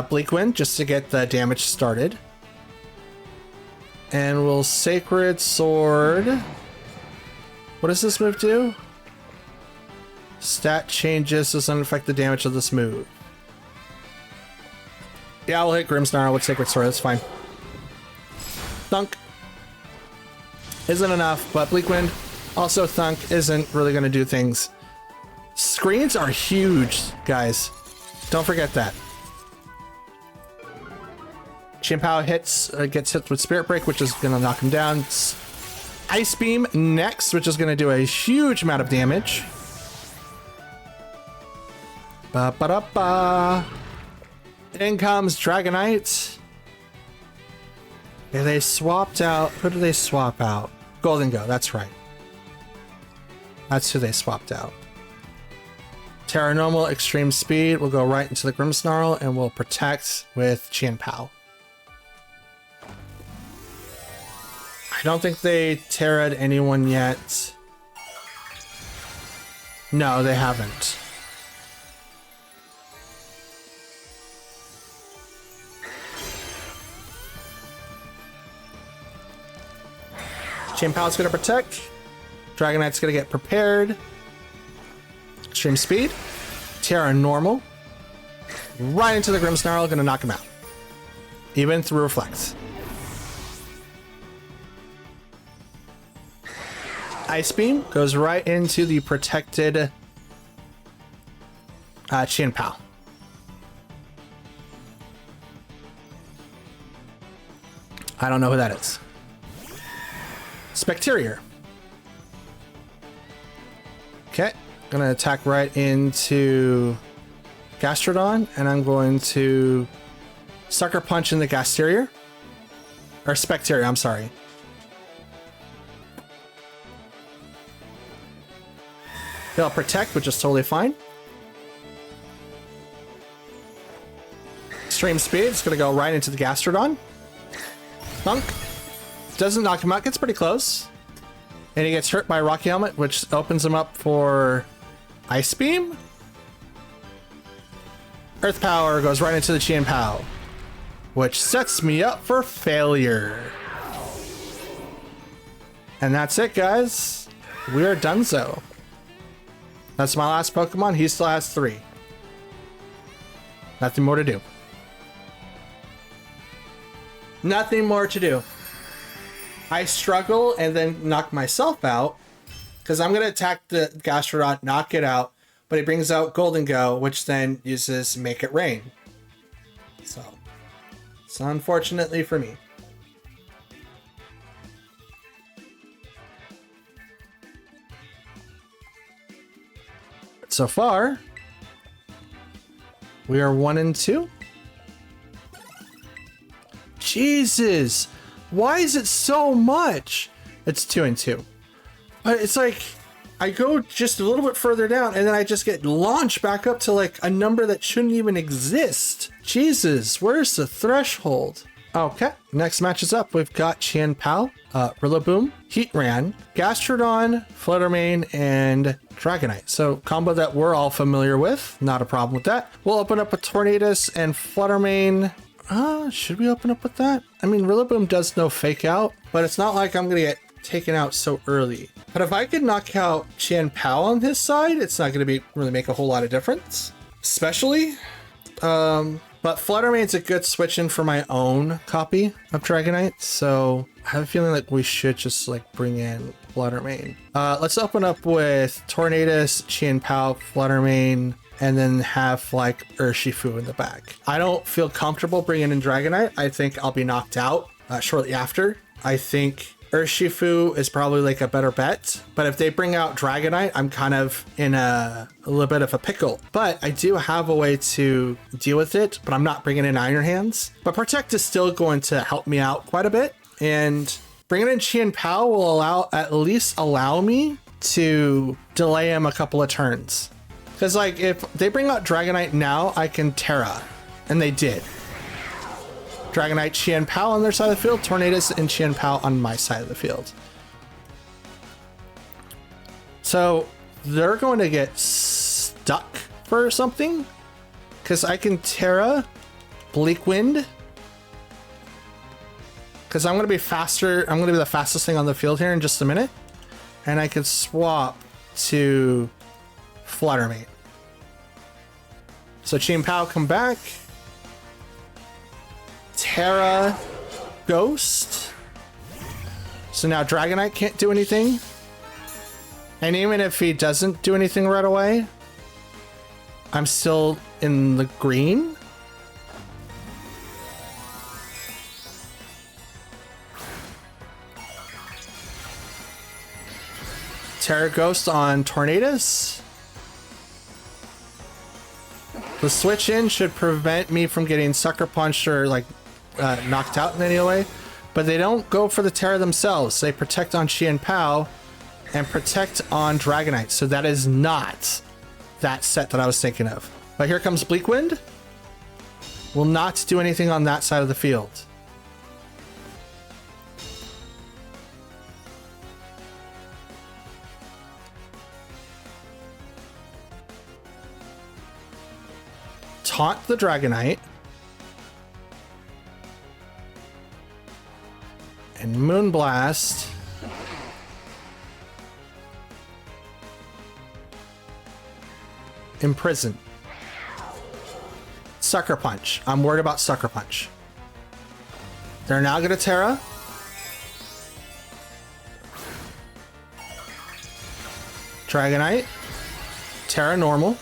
[SPEAKER 1] Bleak Wind, just to get the damage started. And we'll Sacred Sword. What does this move do? Stat changes doesn't affect the damage of this move. Yeah, I'll hit Grimmsnarl with Sacred Sword, that's fine. Thunk. Isn't enough, but Bleak Wind, also Thunk, isn't really going to do things. Screens are huge, guys. Don't forget that. Chimpao gets hit with Spirit Break, which is going to knock him down. Ice Beam next, which is going to do a huge amount of damage. Ba-ba-da-ba. In comes Dragonite. Yeah, they swapped out. Who did they swap out? Golden Go, that's right. That's who they swapped out. Terra Normal, Extreme Speed will go right into the Grimmsnarl and will protect with Chimpao. I don't think they Terra'd anyone yet. No, they haven't. Chimpao's gonna protect. Dragonite's gonna get prepared. Extreme Speed. Terra Normal. Right into the Grimmsnarl, gonna knock him out. Even through Reflect. Ice Beam goes right into the protected Chimpao. I don't know who that is. Specterior. Okay, gonna attack right into Gastrodon, and I'm going to Sucker Punch in the Gasterior. Or Specterior, I'm sorry. He'll protect, which is totally fine. Extreme Speed, it's gonna go right into the Gastrodon. Thunk. Doesn't knock him out, gets pretty close. And he gets hurt by Rocky Helmet, which opens him up for Ice Beam. Earth Power goes right into the Chimpao, which sets me up for failure. And that's it, guys. We are donezo. That's my last Pokemon. He still has 3. Nothing more to do. Nothing more to do. I struggle and then knock myself out because I'm going to attack the Gastrodon, knock it out, but he brings out Golden Go, which then uses Make It Rain. So unfortunately for me. So far, we are 1 and 2. Jesus! Why is it so much? It's 2 and 2. But it's like, I go just a little bit further down and then I just get launched back up to like a number that shouldn't even exist. Jesus, where's the threshold? Okay, next match is up. We've got Chien-Pao, Rillaboom, Heatran, Gastrodon, Fluttermane, and Dragonite. So combo that we're all familiar with. Not a problem with that. We'll open up with Tornadus and Fluttermane. Should we open up with that? I mean, Rillaboom does no fake out, but it's not like I'm gonna get taken out so early. But if I could knock out Chien-Pao on his side, it's not gonna really make a whole lot of difference. Especially, but Fluttermane's a good switch in for my own copy of Dragonite, so I have a feeling like we should just like bring in Fluttermane. Let's open up with Tornadus, Chien-Pao, Fluttermane, and then have like Urshifu in the back. I don't feel comfortable bringing in Dragonite. I think I'll be knocked out shortly after. I think Urshifu is probably like a better bet, but if they bring out Dragonite, I'm kind of in a little bit of a pickle. But I do have a way to deal with it, but I'm not bringing in Iron Hands. But Protect is still going to help me out quite a bit, and bringing in Chien-Pao will at least allow me to delay him a couple of turns. Because like if they bring out Dragonite now, I can Terra, and they did. Dragonite, Chien-Pao on their side of the field, Tornadus and Chien-Pao on my side of the field. So they're going to get stuck for something, because I can Terra, Bleak Wind, because I'm going to be faster. I'm going to be the fastest thing on the field here in just a minute, and I could swap to Fluttermane. So Chien-Pao come back. Terra, Ghost. So now Dragonite can't do anything. And even if he doesn't do anything right away, I'm still in the green. Terra Ghost on Tornadus. The switch in should prevent me from getting sucker punched or like knocked out in any way, but they don't go for the Terra themselves. They protect on Chien-Pao and protect on Dragonite. So that is not that set that I was thinking of. But here comes Bleak Wind. Will not do anything on that side of the field. Taunt the Dragonite. And Moonblast. Imprison. Sucker Punch. I'm worried about Sucker Punch. They're now going to Terra. Dragonite. Terra normal.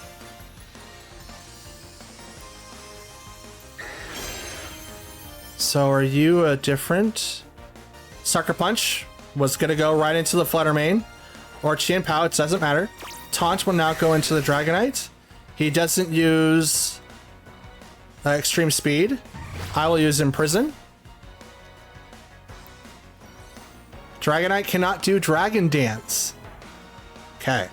[SPEAKER 1] So are you a different... Sucker Punch was going to go right into the Fluttermane. Or Chien-Pao, it doesn't matter. Taunt will now go into the Dragonite. He doesn't use Extreme Speed. I will use Imprison. Dragonite cannot do Dragon Dance. Okay.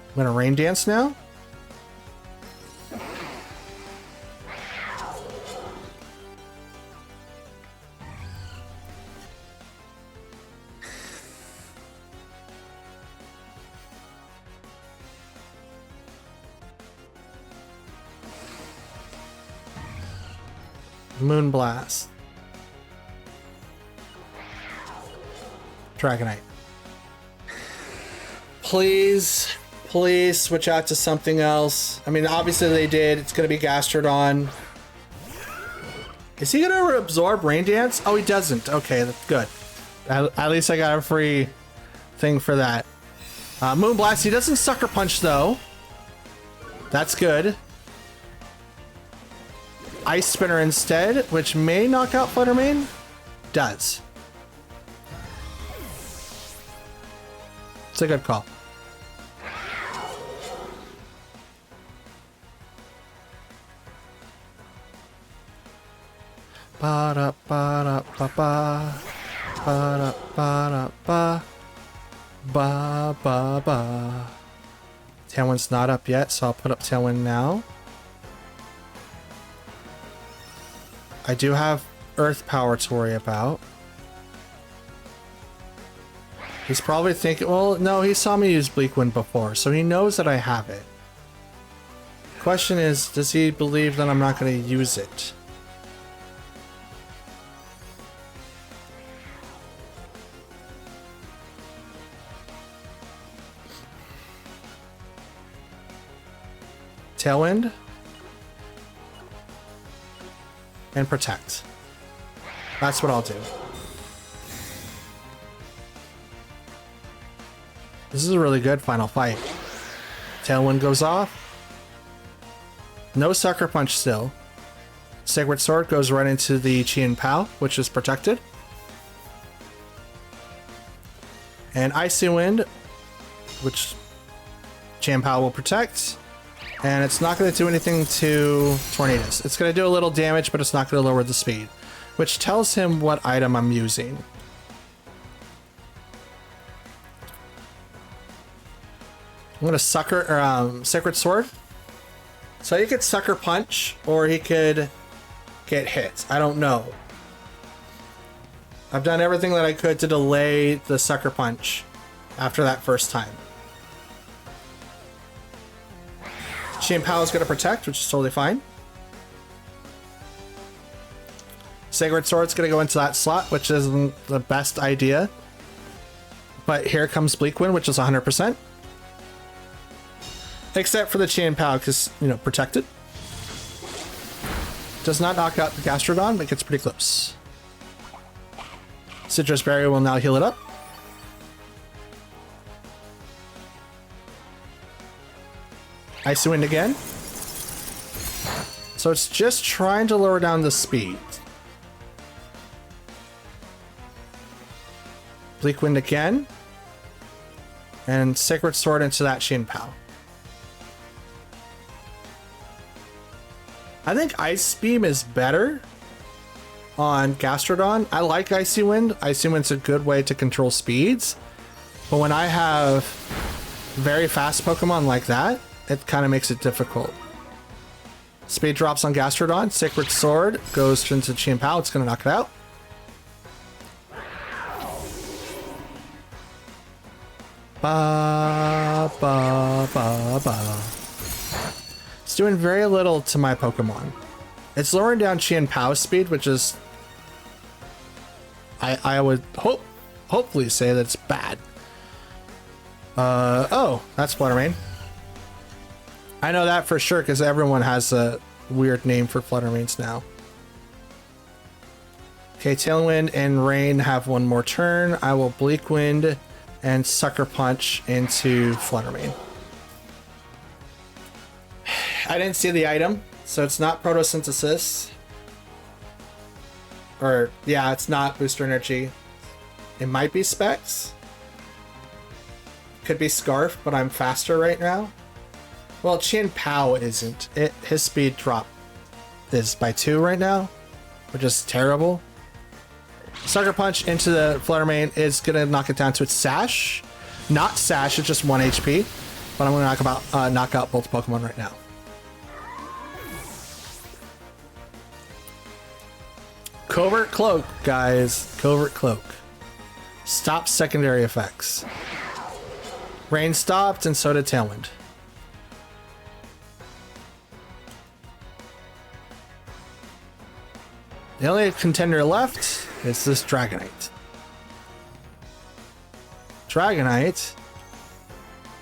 [SPEAKER 1] I'm gonna Rain Dance now. Moonblast. Dragonite. Please, please switch out to something else. I mean, obviously they did. It's going to be Gastrodon. Is he going to absorb Rain Dance? Oh, he doesn't. Okay, that's good. At least I got a free thing for that. Moonblast. He doesn't Sucker Punch, though. That's good. Ice Spinner instead, which may knock out Fluttermane. Does. It's a good call. Ba da ba da ba ba. Ba da ba da ba. Ba ba ba. Tailwind's not up yet, so I'll put up Tailwind now. I do have Earth Power to worry about. He's probably thinking, well, no, he saw me use Bleak Wind before, so he knows that I have it. Question is, does he believe that I'm not going to use it? Tailwind. And protect. That's what I'll do. This is a really good final fight. Tailwind goes off. No Sucker Punch still. Sacred Sword goes right into the Chien Pao, which is protected. And Icy Wind, which Chien Pao will protect. And it's not going to do anything to Tornadus. It's going to do a little damage, but it's not going to lower the speed, which tells him what item I'm using. I'm going to Sacred Sword. So he could Sucker Punch, or he could get hit. I don't know. I've done everything that I could to delay the Sucker Punch after that first time. Chien Pao is going to protect, which is totally fine. Sacred Sword's going to go into that slot, which isn't the best idea. But here comes Bleak Wind, which is 100%. Except for the Chien Pao, because, you know, protected. Does not knock out the Gastrodon, but gets pretty close. Citrus Berry will now heal it up. Icy Wind again. So it's just trying to lower down the speed. Bleak Wind again. And Sacred Sword into that Chien Pao. I think Ice Beam is better on Gastrodon. I like Icy Wind. Icy Wind's a good way to control speeds. But when I have very fast Pokemon like that, it kind of makes it difficult. Speed drops on Gastrodon. Sacred Sword goes into Chien Pao. It's going to knock it out. Ba, ba, ba, ba. It's doing very little to my Pokemon. It's lowering down Chien Pao's speed, which is... I would hopefully say that it's bad. Oh, that's Flutter Mane. I know that for sure because everyone has a weird name for Flutter Manes now. Okay, Tailwind and Rain have one more turn. I will Bleak Wind and Sucker Punch into Flutter Mane. I didn't see the item, so it's not Photosynthesis. Or, yeah, it's not Booster Energy. It might be Specs. Could be Scarf, but I'm faster right now. Well, Chien Pao isn't. His speed drop is by 2 right now, which is terrible. Sucker Punch into the Flutter Mane is going to knock it down to its Sash. Not Sash, it's just 1 HP. But I'm going to knock out both Pokemon right now. Covert Cloak, guys. Covert Cloak. Stop secondary effects. Rain stopped, and so did Tailwind. The only contender left is this Dragonite. Dragonite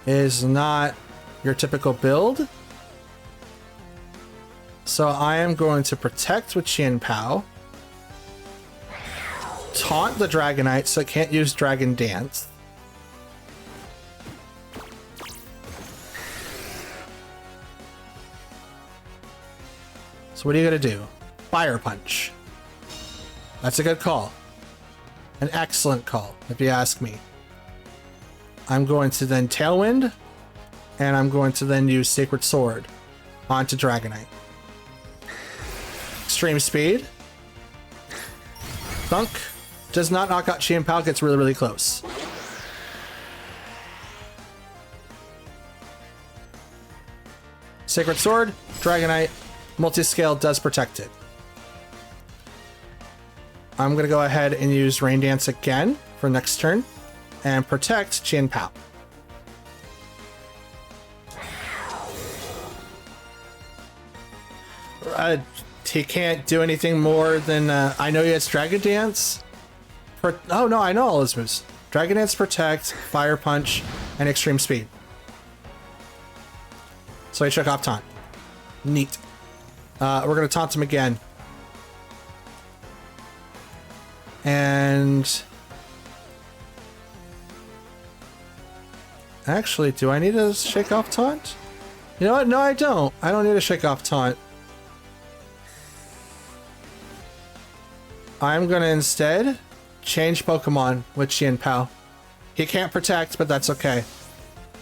[SPEAKER 1] is not your typical build. So I am going to protect with Chien Pao. Taunt the Dragonite so it can't use Dragon Dance. So what are you gonna do? Fire Punch. That's a good call. An excellent call, if you ask me. I'm going to then Tailwind, and I'm going to then use Sacred Sword onto Dragonite. Extreme Speed. Thunk. Does not knock out Chien Pao, gets really, really close. Sacred Sword, Dragonite, multi-scale does protect it. I'm going to go ahead and use Rain Dance again for next turn and protect Chien Pao. He can't do anything more than, I know he has Dragon Dance. Oh no, I know all his moves. Dragon Dance, Protect, Fire Punch, and Extreme Speed. So he took off Taunt. Neat. We're going to taunt him again. And... actually, do I need to shake off Taunt? You know what? No, I don't. I don't need to shake off Taunt. I'm going to instead change Pokemon with Chien Pao. He can't protect, but that's okay.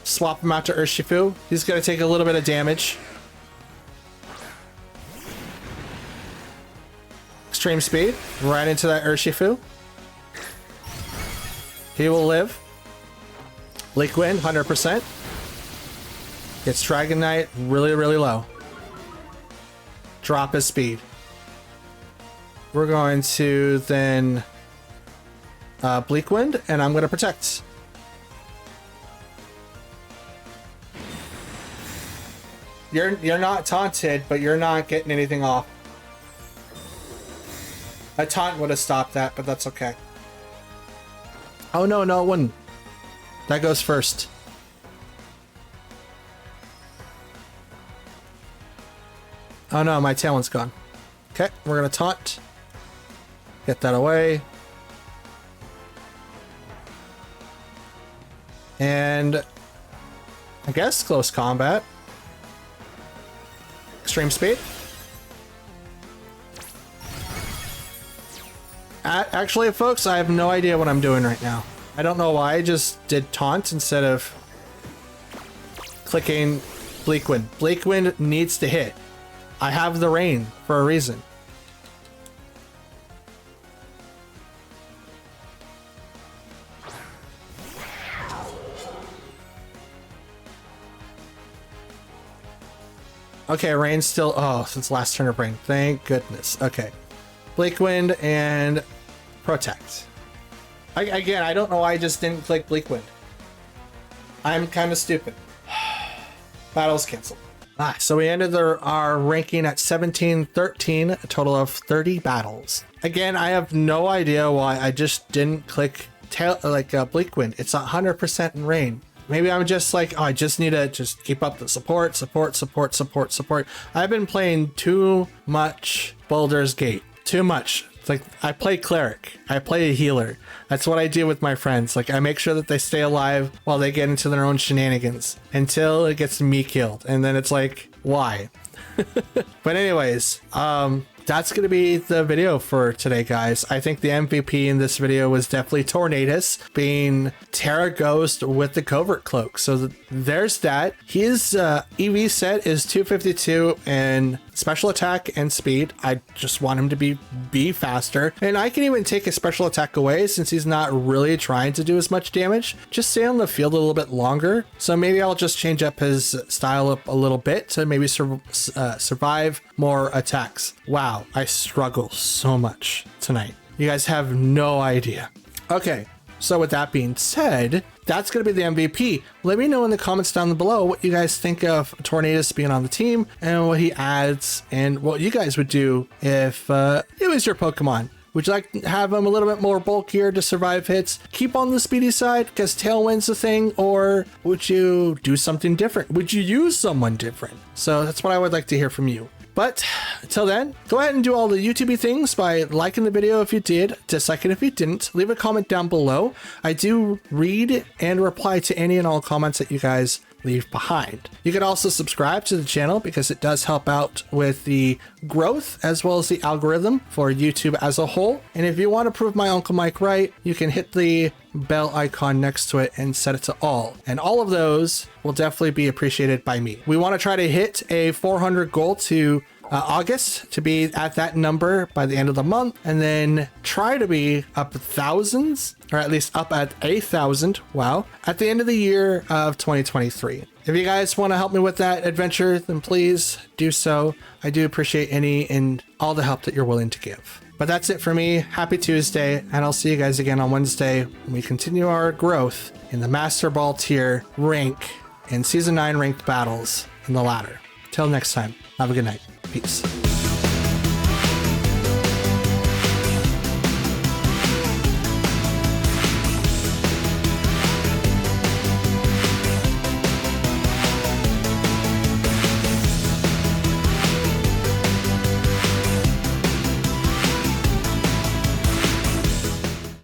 [SPEAKER 1] Swap him out to Urshifu. He's going to take a little bit of damage. Extreme Speed. Right into that Urshifu. He will live. Bleak Wind, 100%. Gets Dragonite really, really low. Drop his speed. We're going to then Bleak Wind, and I'm going to protect. You're not taunted, but you're not getting anything off. A taunt would have stopped that, but that's okay. Oh no, no, it wouldn't. That goes first. Oh no, my talent's gone. Okay, we're gonna taunt. Get that away. And I guess close combat. Extreme Speed. Actually, folks, I have no idea what I'm doing right now. I don't know why I just did taunt instead of clicking Bleak Wind. Bleak Wind needs to hit. I have the rain for a reason. Okay, rain's still... oh, since last turn of rain. Thank goodness. Okay. Bleak Wind and Protect. Again, I don't know why I just didn't click Bleak Wind. I'm kind of stupid. Battle's canceled. So we ended our ranking at 17-13, a total of 30 battles. Again, I have no idea why I just didn't click Bleak Wind. It's 100% in rain. Maybe I'm just like, oh, I just need to just keep up the support. I've been playing too much Baldur's Gate. Too much. It's like, I play Cleric. I play a healer. That's what I do with my friends. Like, I make sure that they stay alive while they get into their own shenanigans until it gets me killed. And then it's like, why? But anyways, that's going to be the video for today, guys. I think the MVP in this video was definitely Tornadus, being Terra Ghost with the Covert Cloak. So there's that. His EV set is 252 and special attack and speed. I just want him to be faster. And I can even take his special attack away since he's not really trying to do as much damage. Just stay on the field a little bit longer. So maybe I'll just change up his style up a little bit to maybe survive more attacks. Wow, I struggle so much tonight. You guys have no idea. Okay, so with that being said, that's going to be the MVP. Let me know in the comments down below what you guys think of Tornadus being on the team and what he adds and what you guys would do if it was your Pokemon. Would you like to have him a little bit more bulkier to survive hits? Keep on the speedy side because Tailwind's the thing, or would you do something different? Would you use someone different? So that's what I would like to hear from you. But until then, go ahead and do all the YouTube things by liking the video if you did, disliking if you didn't, leave a comment down below. I do read and reply to any and all comments that you guys leave behind. You can also subscribe to the channel because it does help out with the growth as well as the algorithm for YouTube as a whole. And if you want to prove my Uncle Mike right, you can hit the bell icon next to it and set it to all. And all of those will definitely be appreciated by me. We want to try to hit a 400 goal to August to be at that number by the end of the month, and then try to be up thousands, or at least up at 1,000. Wow. At the end of the year of 2023. If you guys want to help me with that adventure, then please do so. I do appreciate any and all the help that you're willing to give. But that's it for me. Happy Tuesday, and I'll see you guys again on Wednesday when we continue our growth in the Master Ball tier rank and Season 9 ranked battles in the ladder. Till next time, have a good night. Peace.